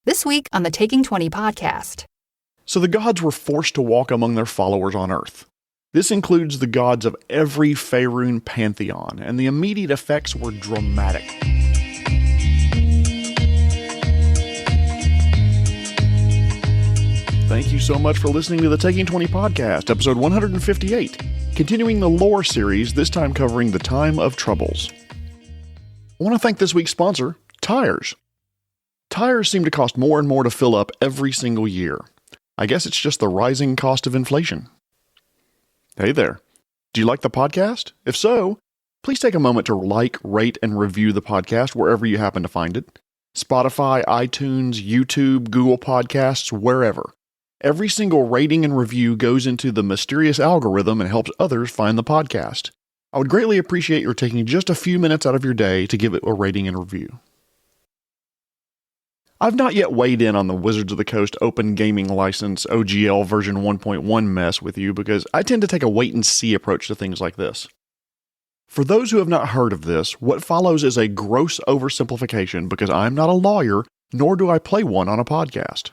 This week on the Taking 20 podcast. So the gods were forced to walk among their followers on Earth. This includes the gods of every Faerun pantheon, and the immediate effects were dramatic. Thank you so much for listening to the Taking 20 podcast, episode 158, continuing the lore series, this time covering the Time of Troubles. I want to thank this week's sponsor, tires. Tires seem to cost more and more to fill up every single year. I guess it's just the rising cost of inflation. Hey there. Do you like the podcast? If so, please take a moment to like, rate, and review the podcast wherever you happen to find it. Spotify, iTunes, YouTube, Google Podcasts, wherever. Every single rating and review goes into the mysterious algorithm and helps others find the podcast. I would greatly appreciate your taking just a few minutes out of your day to give it a rating and review. I've not yet weighed in on the Wizards of the Coast Open Gaming License OGL version 1.1 mess with you because I tend to take a wait-and-see approach to things like this. For those who have not heard of this, what follows is a gross oversimplification because I'm not a lawyer, nor do I play one on a podcast.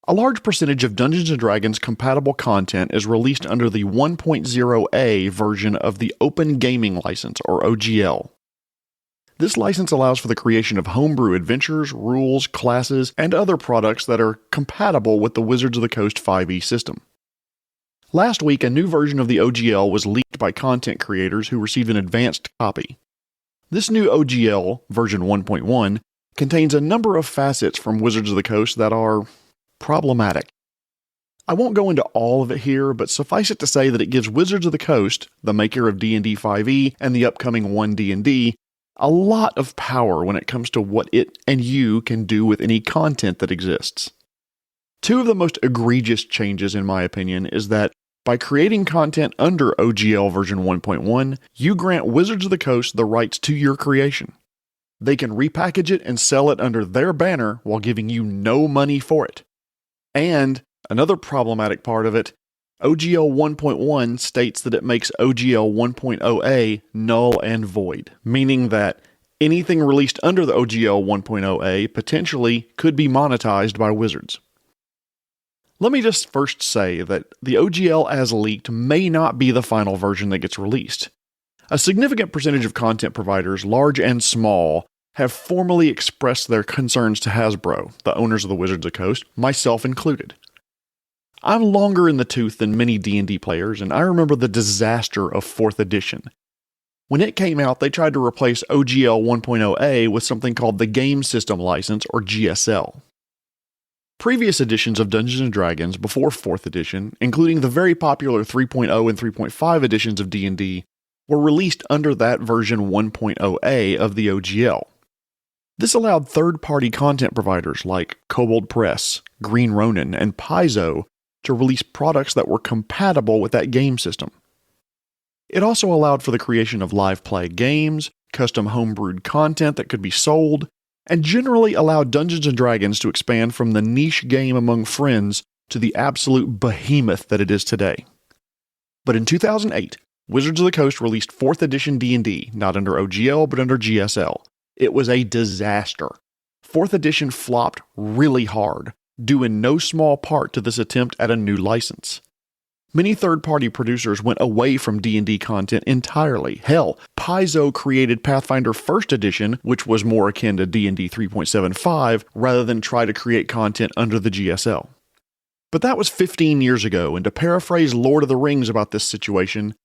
A large percentage of Dungeons & Dragons compatible content is released under the 1.0a version of the Open Gaming License, or OGL. This license allows for the creation of homebrew adventures, rules, classes, and other products that are compatible with the Wizards of the Coast 5e system. Last week, a new version of the OGL was leaked by content creators who received an advanced copy. This new OGL, version 1.1, contains a number of facets from Wizards of the Coast that are problematic. I won't go into all of it here, but suffice it to say that it gives Wizards of the Coast, the maker of D&D 5e and the upcoming 1D&D, a lot of power when it comes to what it and you can do with any content that exists. Two of the most egregious changes, in my opinion, is that by creating content under OGL version 1.1, you grant Wizards of the Coast the rights to your creation. They can repackage it and sell it under their banner while giving you no money for it. And another problematic part of it, OGL 1.1 states that it makes OGL 1.0a null and void, meaning that anything released under the OGL 1.0a potentially could be monetized by Wizards. Let me just first say that the OGL as leaked may not be the final version that gets released. A significant percentage of content providers, large and small, have formally expressed their concerns to Hasbro, the owners of the Wizards of the Coast, myself included. I'm longer in the tooth than many D&D players, and I remember the disaster of 4th edition. When it came out, they tried to replace OGL 1.0a with something called the Game System License, or GSL. Previous editions of Dungeons & Dragons before 4th edition, including the very popular 3.0 and 3.5 editions of D&D, were released under that version 1.0a of the OGL. This allowed third-party content providers like Kobold Press, Green Ronin, and Paizo to release products that were compatible with that game system. It also allowed for the creation of live play games, custom homebrewed content that could be sold, and generally allowed Dungeons & Dragons to expand from the niche game among friends to the absolute behemoth that it is today. But in 2008, Wizards of the Coast released 4th edition D&D, not under OGL but under GSL. It was a disaster. 4th edition flopped really hard, due in no small part to this attempt at a new license. Many third-party producers went away from D&D content entirely. Hell, Paizo created Pathfinder 1st edition, which was more akin to D&D 3.75, rather than try to create content under the GSL. But that was 15 years ago, and to paraphrase Lord of the Rings about this situation,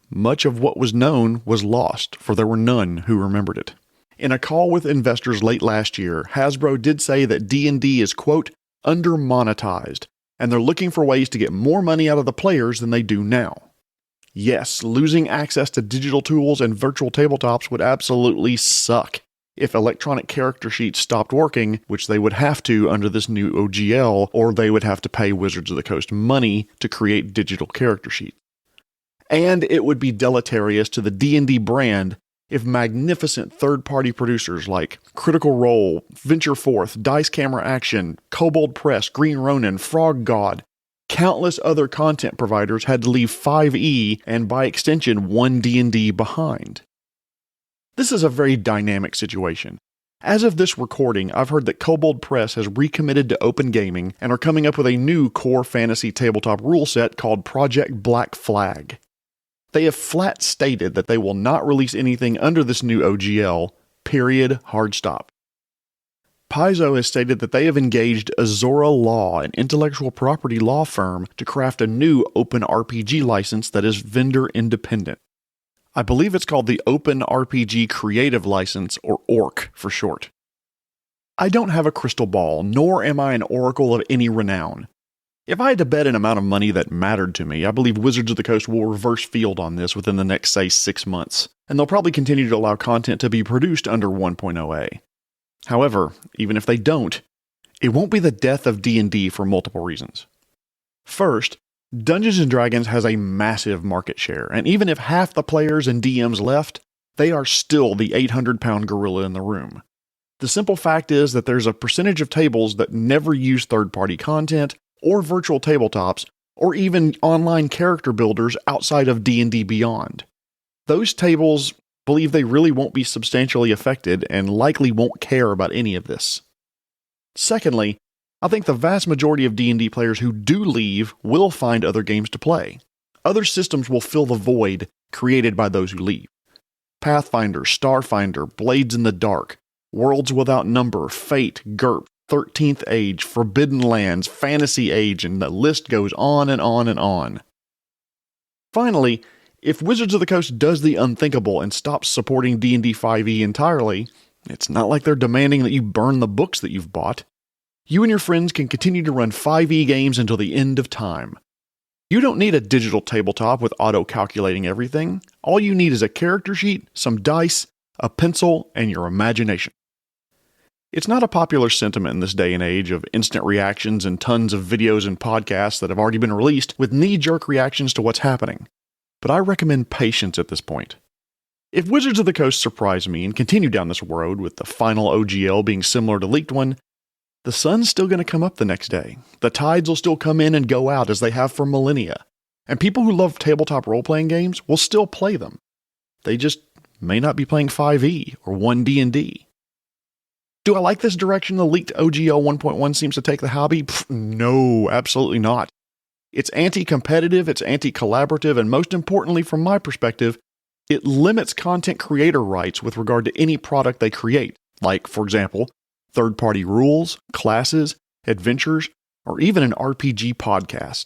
much of what was known was lost, for there were none who remembered it. In a call with investors late last year, Hasbro did say that D&D is, quote, under-monetized, and they're looking for ways to get more money out of the players than they do now. Yes, losing access to digital tools and virtual tabletops would absolutely suck if electronic character sheets stopped working, which they would have to under this new OGL, or they would have to pay Wizards of the Coast money to create digital character sheets. And it would be deleterious to the D&D brand if magnificent third-party producers like Critical Role, Venture Forth, Dice Camera Action, Kobold Press, Green Ronin, Frog God, countless other content providers had to leave 5e and by extension 1D&D behind. This is a very dynamic situation. As of this recording, I've heard that Kobold Press has recommitted to open gaming and are coming up with a new core fantasy tabletop rule set called Project Black Flag. They have flat stated that they will not release anything under this new OGL, period, hard stop. Paizo has stated that they have engaged Azora Law, an intellectual property law firm, to craft a new open RPG license that is vendor independent. I believe it's called the Open RPG Creative License, or ORC for short. I don't have a crystal ball, nor am I an oracle of any renown. If I had to bet an amount of money that mattered to me, I believe Wizards of the Coast will reverse field on this within the next, say, 6 months, and they'll probably continue to allow content to be produced under 1.0a. However, even if they don't, it won't be the death of D&D for multiple reasons. First, Dungeons & Dragons has a massive market share, and even if half the players and DMs left, they are still the 800-pound gorilla in the room. The simple fact is that there's a percentage of tables that never use third-party content, or virtual tabletops, or even online character builders outside of D&D Beyond. Those tables believe they really won't be substantially affected and likely won't care about any of this. Secondly, I think the vast majority of D&D players who do leave will find other games to play. Other systems will fill the void created by those who leave. Pathfinder, Starfinder, Blades in the Dark, Worlds Without Number, Fate, GURP, 13th Age, Forbidden Lands, Fantasy Age, and the list goes on and on and on. Finally, if Wizards of the Coast does the unthinkable and stops supporting D&D 5e entirely, it's not like they're demanding that you burn the books that you've bought. You and your friends can continue to run 5e games until the end of time. You don't need a digital tabletop with auto-calculating everything. All you need is a character sheet, some dice, a pencil, and your imagination. It's not a popular sentiment in this day and age of instant reactions and tons of videos and podcasts that have already been released with knee-jerk reactions to what's happening. But I recommend patience at this point. If Wizards of the Coast surprise me and continue down this road with the final OGL being similar to leaked one, the sun's still going to come up the next day. The tides will still come in and go out as they have for millennia. And people who love tabletop role-playing games will still play them. They just may not be playing 5e or 1D&D. Do I like this direction the leaked OGL 1.1 seems to take the hobby? No, absolutely not. It's anti-competitive, it's anti-collaborative, and most importantly from my perspective, it limits content creator rights with regard to any product they create, like, for example, third-party rules, classes, adventures, or even an RPG podcast.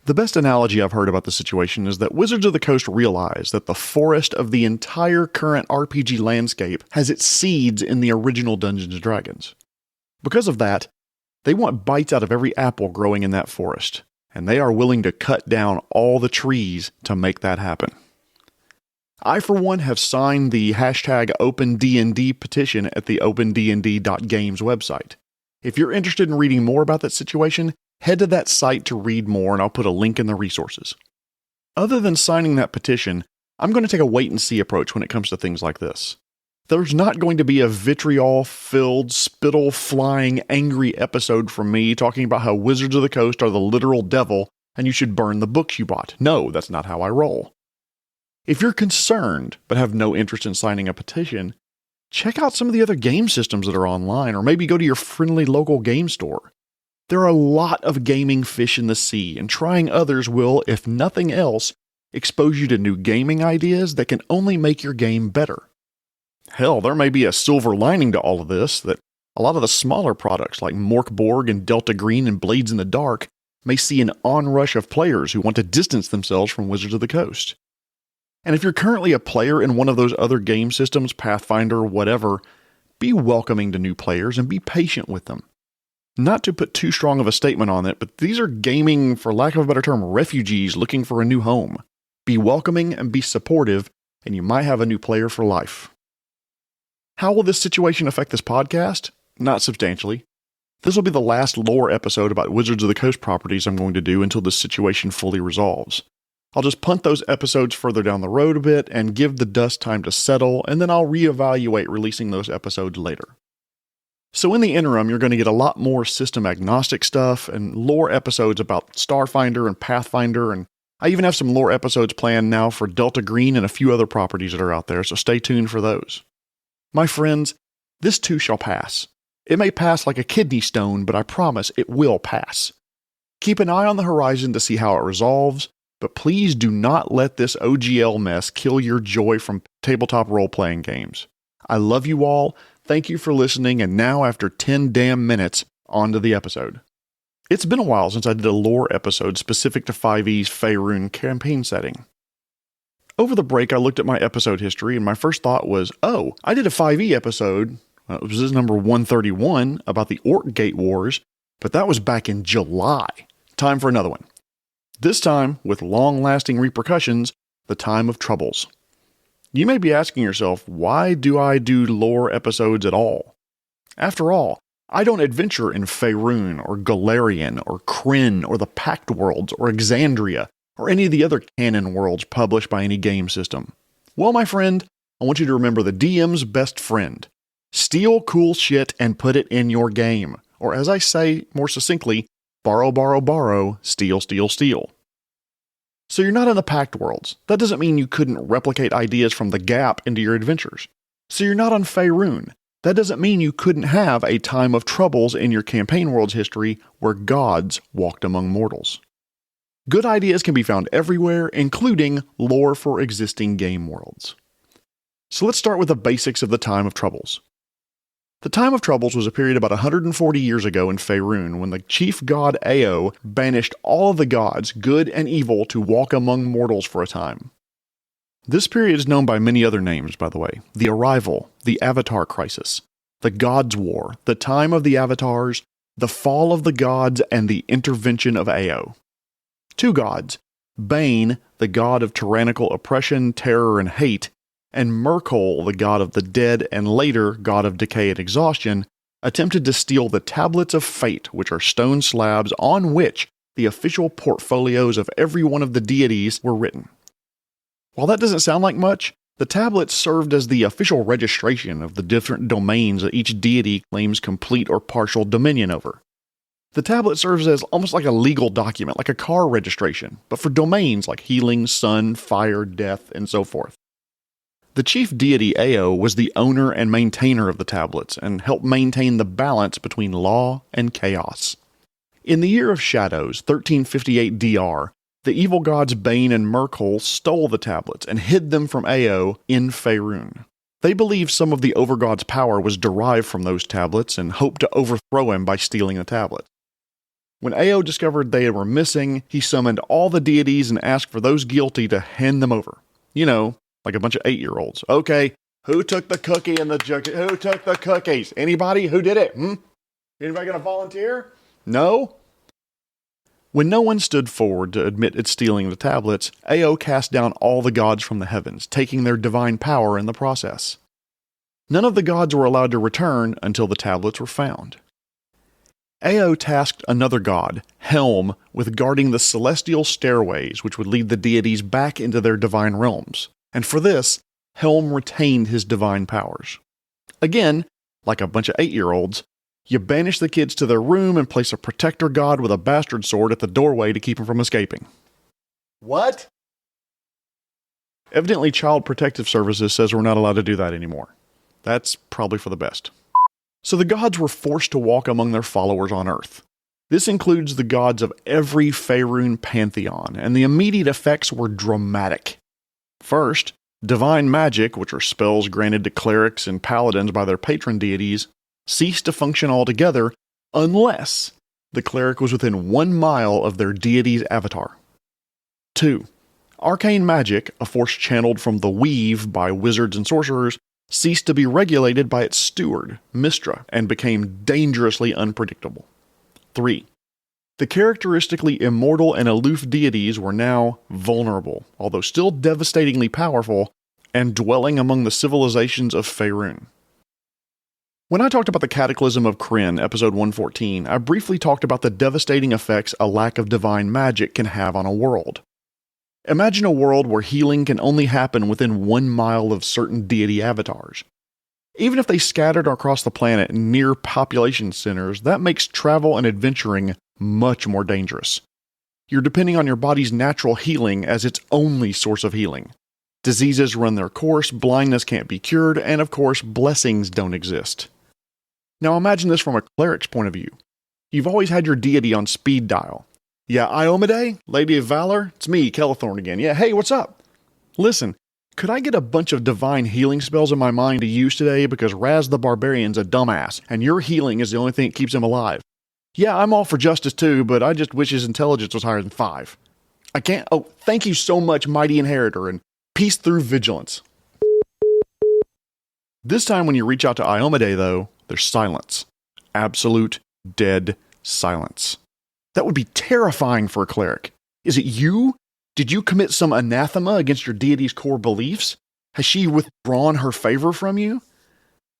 The best analogy I've heard about the situation is that Wizards of the Coast realize that the forest of the entire current RPG landscape has its seeds in the original Dungeons & Dragons. Because of that, they want bites out of every apple growing in that forest, and they are willing to cut down all the trees to make that happen. I, for one, have signed the hashtag OpenDND petition at the opendnd.games website. If you're interested in reading more about that situation, head to that site to read more, and I'll put a link in the resources. Other than signing that petition, I'm going to take a wait-and-see approach when it comes to things like this. There's not going to be a vitriol-filled, spittle-flying, angry episode from me talking about how Wizards of the Coast are the literal devil and you should burn the books you bought. No, that's not how I roll. If you're concerned but have no interest in signing a petition, check out some of the other game systems that are online, or maybe go to your friendly local game store. There are a lot of gaming fish in the sea, and trying others will, if nothing else, expose you to new gaming ideas that can only make your game better. Hell, there may be a silver lining to all of this, that a lot of the smaller products like Morkborg and Delta Green and Blades in the Dark may see an onrush of players who want to distance themselves from Wizards of the Coast. And if you're currently a player in one of those other game systems, Pathfinder, whatever, be welcoming to new players and be patient with them. Not to put too strong of a statement on it, but these are gaming, for lack of a better term, refugees looking for a new home. Be welcoming and be supportive, and you might have a new player for life. How will this situation affect this podcast? Not substantially. This will be the last lore episode about Wizards of the Coast properties I'm going to do until this situation fully resolves. I'll just punt those episodes further down the road a bit and give the dust time to settle, and then I'll reevaluate releasing those episodes later. So in the interim, you're going to get a lot more system-agnostic stuff and lore episodes about Starfinder and Pathfinder, and I even have some lore episodes planned now for Delta Green and a few other properties that are out there, so stay tuned for those. My friends, This too shall pass. It may pass like a kidney stone, but I promise it will pass. Keep an eye on the horizon to see how it resolves, but please do not let this OGL mess kill your joy from tabletop role-playing games. I love you all, thank you for listening, and now after 10 damn minutes, on to the episode. It's been a while since I did a lore episode specific to 5e's Faerun campaign setting. Over the break, I looked at my episode history, and my first thought was, oh, I did a 5e episode, it was this number 131, about the Orc Gate Wars, but that was back in July. Time for another one. This time, with long-lasting repercussions, the Time of Troubles. You may be asking yourself, why do I do lore episodes at all? After all, I don't adventure in Faerun, or Golarion, or Krynn, or the Pact Worlds, or Exandria, or any of the other canon worlds published by any game system. Well, my friend, I want you to remember the DM's best friend. Steal cool shit and put it in your game. Or as I say more succinctly, borrow, borrow, borrow, steal, steal, steal. So you're not in the Pact Worlds. That doesn't mean you couldn't replicate ideas from the Gap into your adventures. So you're not on Faerun. That doesn't mean you couldn't have a Time of Troubles in your campaign world's history where gods walked among mortals. Good ideas can be found everywhere, including lore for existing game worlds. So let's start with the basics of the Time of Troubles. The Time of Troubles was a period about 140 years ago in Faerun when the chief god Ao banished all of the gods, good and evil, to walk among mortals for a time. This period is known by many other names, by the way. The Arrival, the Avatar Crisis, the Gods' War, the Time of the Avatars, the Fall of the Gods, and the Intervention of Ao. Two gods, Bane, the god of tyrannical oppression, terror, and hate, and Myrkul, the god of the dead and later god of decay and exhaustion, attempted to steal the Tablets of Fate, which are stone slabs on which the official portfolios of every one of the deities were written. While that doesn't sound like much, the tablets served as the official registration of the different domains that each deity claims complete or partial dominion over. The tablet serves as almost like a legal document, like a car registration, but for domains like healing, sun, fire, death, and so forth. The chief deity Ao was the owner and maintainer of the tablets and helped maintain the balance between law and chaos. In the Year of Shadows, 1358 DR, the evil gods Bane and Myrkul stole the tablets and hid them from Ao in Faerun. They believed some of the overgod's power was derived from those tablets and hoped to overthrow him by stealing the tablets. When Ao discovered they were missing, he summoned all the deities and asked for those guilty to hand them over. You know, like a bunch of 8-year-olds. Okay, who took the cookie and the jug? Who took the cookies? Anybody? Who did it? Anybody gonna volunteer? No? When no one stood forward to admit its stealing the tablets, Ao cast down all the gods from the heavens, taking their divine power in the process. None of the gods were allowed to return until the tablets were found. Ao tasked another god, Helm, with guarding the celestial stairways which would lead the deities back into their divine realms. And for this, Helm retained his divine powers. Again, like a bunch of 8-year-olds, you banish the kids to their room and place a protector god with a bastard sword at the doorway to keep them from escaping. What? Evidently, Child Protective Services says we're not allowed to do that anymore. That's probably for the best. So the gods were forced to walk among their followers on Earth. This includes the gods of every Faerun pantheon, and the immediate effects were dramatic. First, divine magic, which are spells granted to clerics and paladins by their patron deities, ceased to function altogether unless the cleric was within 1 mile of their deity's avatar. 2. Arcane magic, a force channeled from the weave by wizards and sorcerers, ceased to be regulated by its steward, Mistra, and became dangerously unpredictable. 3. The characteristically immortal and aloof deities were now vulnerable, although still devastatingly powerful, and dwelling among the civilizations of Faerun. When I talked about the Cataclysm of Krynn, Episode 114, I briefly talked about the devastating effects a lack of divine magic can have on a world. Imagine a world where healing can only happen within 1 mile of certain deity avatars. Even if they scattered across the planet near population centers, that makes travel and adventuring much more dangerous. You're depending on your body's natural healing as its only source of healing. Diseases run their course, blindness can't be cured, and of course, blessings don't exist. Now imagine this from a cleric's point of view. You've always had your deity on speed dial. Yeah, Iomade, Lady of Valor, it's me, Kelethorn again. Yeah, hey, what's up? Listen, could I get a bunch of divine healing spells in my mind to use today because Raz the Barbarian's a dumbass, and your healing is the only thing that keeps him alive? Yeah, I'm all for justice too, but I just wish his intelligence was higher than 5. I can't. Oh, thank you so much, Mighty Inheritor, and peace through vigilance. This time when you reach out to Iomade, though, there's silence. Absolute, dead silence. That would be terrifying for a cleric. Is it you? Did you commit some anathema against your deity's core beliefs? Has she withdrawn her favor from you? And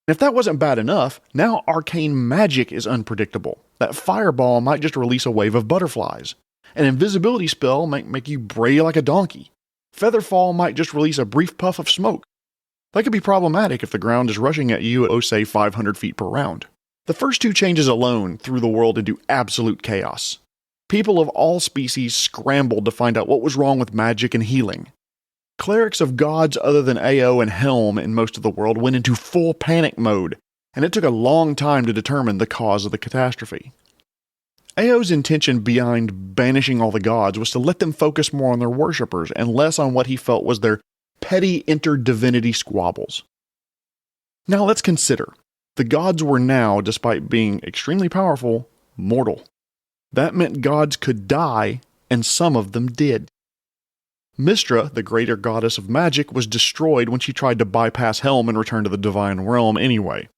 if that wasn't bad enough, now arcane magic is unpredictable. That fireball might just release a wave of butterflies. An invisibility spell might make you bray like a donkey. Featherfall might just release a brief puff of smoke. That could be problematic if the ground is rushing at you at, say, 500 feet per round. The first 2 changes alone threw the world into absolute chaos. People of all species scrambled to find out what was wrong with magic and healing. Clerics of gods other than Ao and Helm in most of the world went into full panic mode, and it took a long time to determine the cause of the catastrophe. Ao's intention behind banishing all the gods was to let them focus more on their worshippers and less on what he felt was their petty inter-divinity squabbles. Now let's consider. The gods were now, despite being extremely powerful, mortal. That meant gods could die, and some of them did. Mystra, the greater goddess of magic, was destroyed when she tried to bypass Helm and return to the divine realm anyway.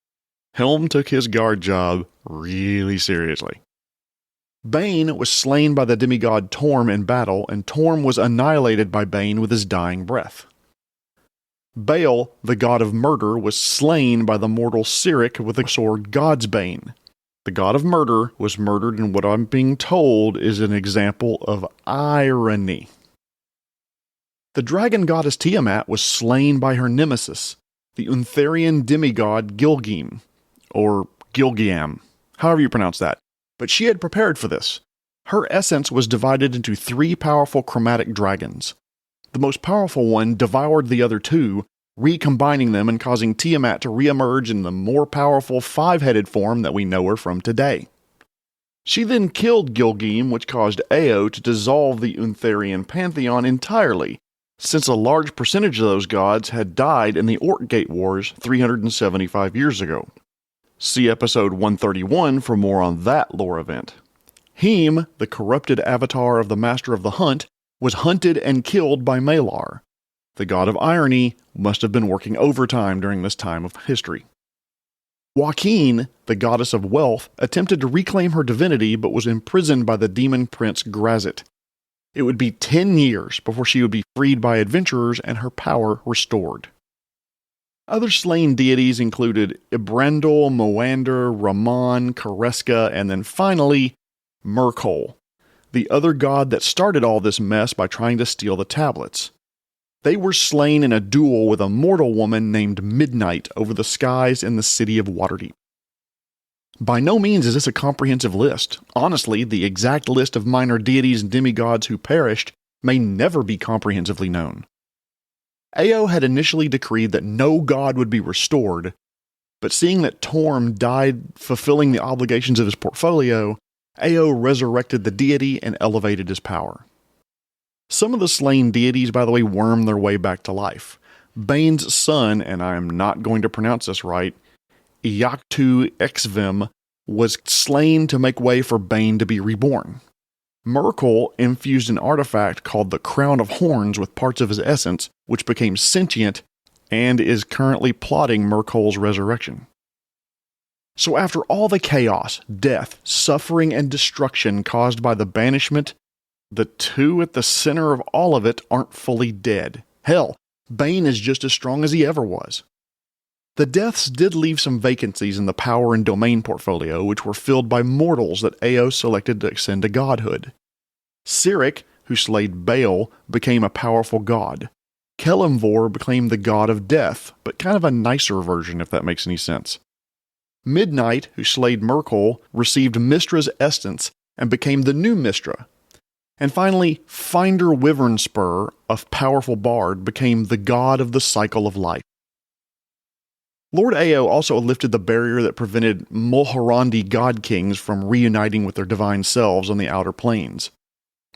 Helm took his guard job really seriously. Bane was slain by the demigod Torm in battle, and Torm was annihilated by Bane with his dying breath. Baal, the god of murder, was slain by the mortal Cyric with the sword Godsbane. The god of murder was murdered in what I'm being told is an example of irony. The dragon goddess Tiamat was slain by her nemesis, the Untherian demigod Gilgeam, or Gilgiam, however you pronounce that. But she had prepared for this. Her essence was divided into 3 powerful chromatic dragons. The most powerful one devoured the other 2, recombining them and causing Tiamat to reemerge in the more powerful 5-headed form that we know her from today. She then killed Gilgeam, which caused Ao to dissolve the Untherian pantheon entirely, since a large percentage of those gods had died in the Orkgate Wars 375 years ago. See episode 131 for more on that lore event. Heem, the corrupted avatar of the Master of the Hunt, was hunted and killed by Malar. The god of irony must have been working overtime during this time of history. Joaquin, the goddess of wealth, attempted to reclaim her divinity but was imprisoned by the demon prince Grazit. It would be 10 years before she would be freed by adventurers and her power restored. Other slain deities included Ibrandol, Moander, Raman, Kareska, and then finally, Merkol, the other god that started all this mess by trying to steal the tablets. They were slain in a duel with a mortal woman named Midnight over the skies in the city of Waterdeep. By no means is this a comprehensive list. Honestly, the exact list of minor deities and demigods who perished may never be comprehensively known. Ao had initially decreed that no god would be restored, but seeing that Torm died fulfilling the obligations of his portfolio, Ao resurrected the deity and elevated his power. Some of the slain deities, by the way, wormed their way back to life. Bane's son, and I am not going to pronounce this right, Iaktu Exvim, was slain to make way for Bane to be reborn. Merkol infused an artifact called the Crown of Horns with parts of his essence, which became sentient and is currently plotting Merkol's resurrection. So after all the chaos, death, suffering, and destruction caused by the banishment, the 2 at the center of all of it aren't fully dead. Hell, Bane is just as strong as he ever was. The deaths did leave some vacancies in the power and domain portfolio, which were filled by mortals that Ao selected to ascend to godhood. Cyric, who slayed Baal, became a powerful god. Kelemvor became the god of death, but kind of a nicer version if that makes any sense. Midnight, who slayed Merkol, received Mystra's essence and became the new Mystra. And finally, Finder Wyvernspur, a powerful bard, became the god of the cycle of life. Lord Ao also lifted the barrier that prevented Mulhorandi god kings from reuniting with their divine selves on the outer planes.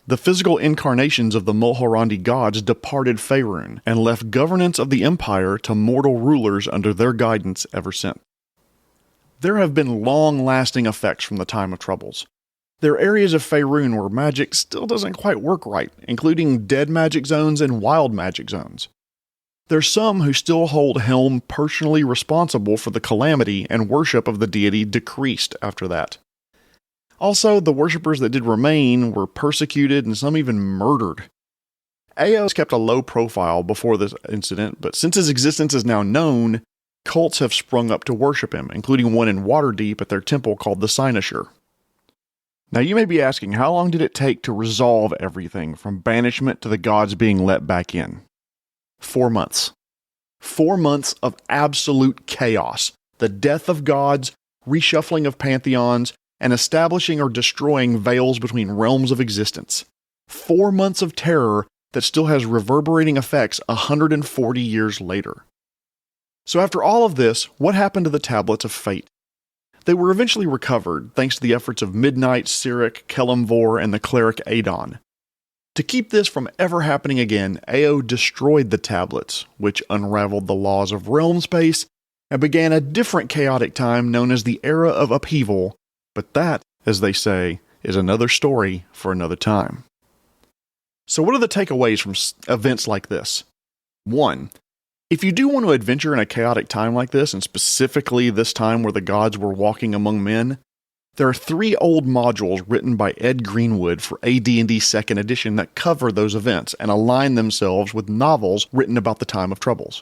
The physical incarnations of the Mulhorandi gods departed Faerun and left governance of the empire to mortal rulers under their guidance ever since. There have been long-lasting effects from the Time of Troubles. There are areas of Faerun where magic still doesn't quite work right, including dead magic zones and wild magic zones. There's some who still hold Helm personally responsible for the calamity, and worship of the deity decreased after that. Also, the worshippers that did remain were persecuted and some even murdered. Ao's kept a low profile before this incident, but since his existence is now known, cults have sprung up to worship him, including one in Waterdeep at their temple called the Cynosure. Now you may be asking, how long did it take to resolve everything from banishment to the gods being let back in? 4 months. 4 months of absolute chaos. The death of gods, reshuffling of pantheons, and establishing or destroying veils between realms of existence. 4 months of terror that still has reverberating effects 140 years later. So after all of this, what happened to the Tablets of Fate? They were eventually recovered thanks to the efforts of Midnight, Cyric, Kelemvor, and the cleric Adon. To keep this from ever happening again, Ao destroyed the tablets, which unraveled the laws of realm space, and began a different chaotic time known as the Era of Upheaval, but that, as they say, is another story for another time. So what are the takeaways from events like this? 1. If you do want to adventure in a chaotic time like this, and specifically this time where the gods were walking among men, there are 3 old modules written by Ed Greenwood for AD&D 2nd edition that cover those events and align themselves with novels written about the Time of Troubles.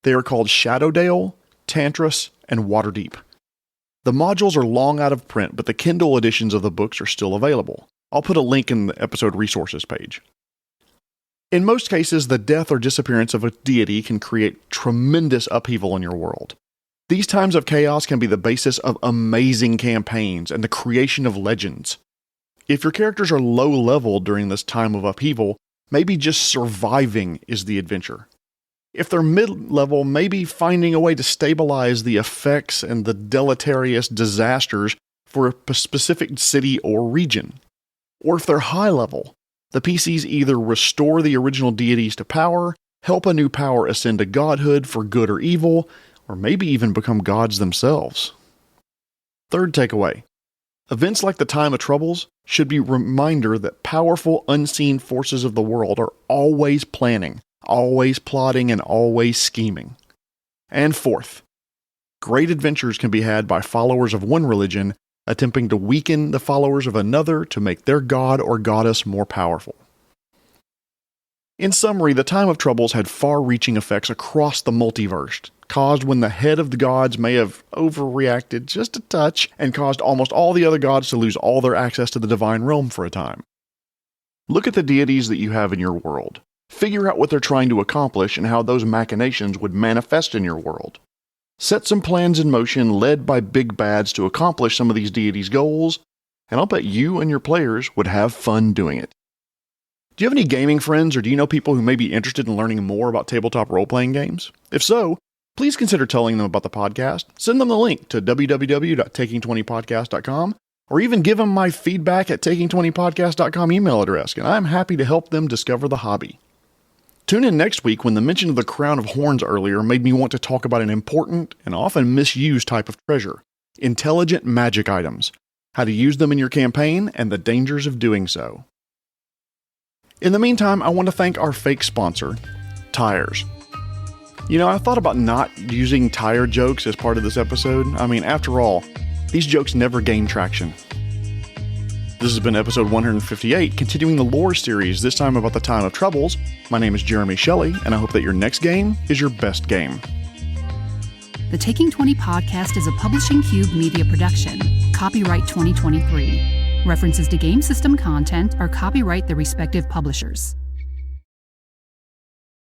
They are called Shadowdale, Tantras, and Waterdeep. The modules are long out of print, but the Kindle editions of the books are still available. I'll put a link in the episode resources page. In most cases, the death or disappearance of a deity can create tremendous upheaval in your world. These times of chaos can be the basis of amazing campaigns and the creation of legends. If your characters are low level during this time of upheaval, maybe just surviving is the adventure. If they're mid-level, maybe finding a way to stabilize the effects and the deleterious disasters for a specific city or region. Or if they're high level, the PCs either restore the original deities to power, help a new power ascend to godhood for good or evil, or maybe even become gods themselves. Third takeaway. Events like the Time of Troubles should be a reminder that powerful unseen forces of the world are always planning, always plotting, and always scheming. And fourth, great adventures can be had by followers of one religion attempting to weaken the followers of another to make their god or goddess more powerful. In summary, the Time of Troubles had far-reaching effects across the multiverse, caused when the head of the gods may have overreacted just a touch and caused almost all the other gods to lose all their access to the divine realm for a time. Look at the deities that you have in your world. Figure out what they're trying to accomplish and how those machinations would manifest in your world. Set some plans in motion led by big bads to accomplish some of these deities' goals, and I'll bet you and your players would have fun doing it. Do you have any gaming friends, or do you know people who may be interested in learning more about tabletop role-playing games? If so, please consider telling them about the podcast. Send them the link to www.taking20podcast.com, or even give them my feedback at taking20podcast.com email address, and I'm happy to help them discover the hobby. Tune in next week when the mention of the Crown of Horns earlier made me want to talk about an important and often misused type of treasure, intelligent magic items, how to use them in your campaign, and the dangers of doing so. In the meantime, I want to thank our fake sponsor, Tires. You know, I thought about not using tire jokes as part of this episode. I mean, after all, these jokes never gain traction. This has been episode 158, continuing the lore series, this time about the Time of Troubles. My name is Jeremy Shelley, and I hope that your next game is your best game. The Taking 20 podcast is a Publishing Cube media production. Copyright 2023. References to game system content are copyright the respective publishers.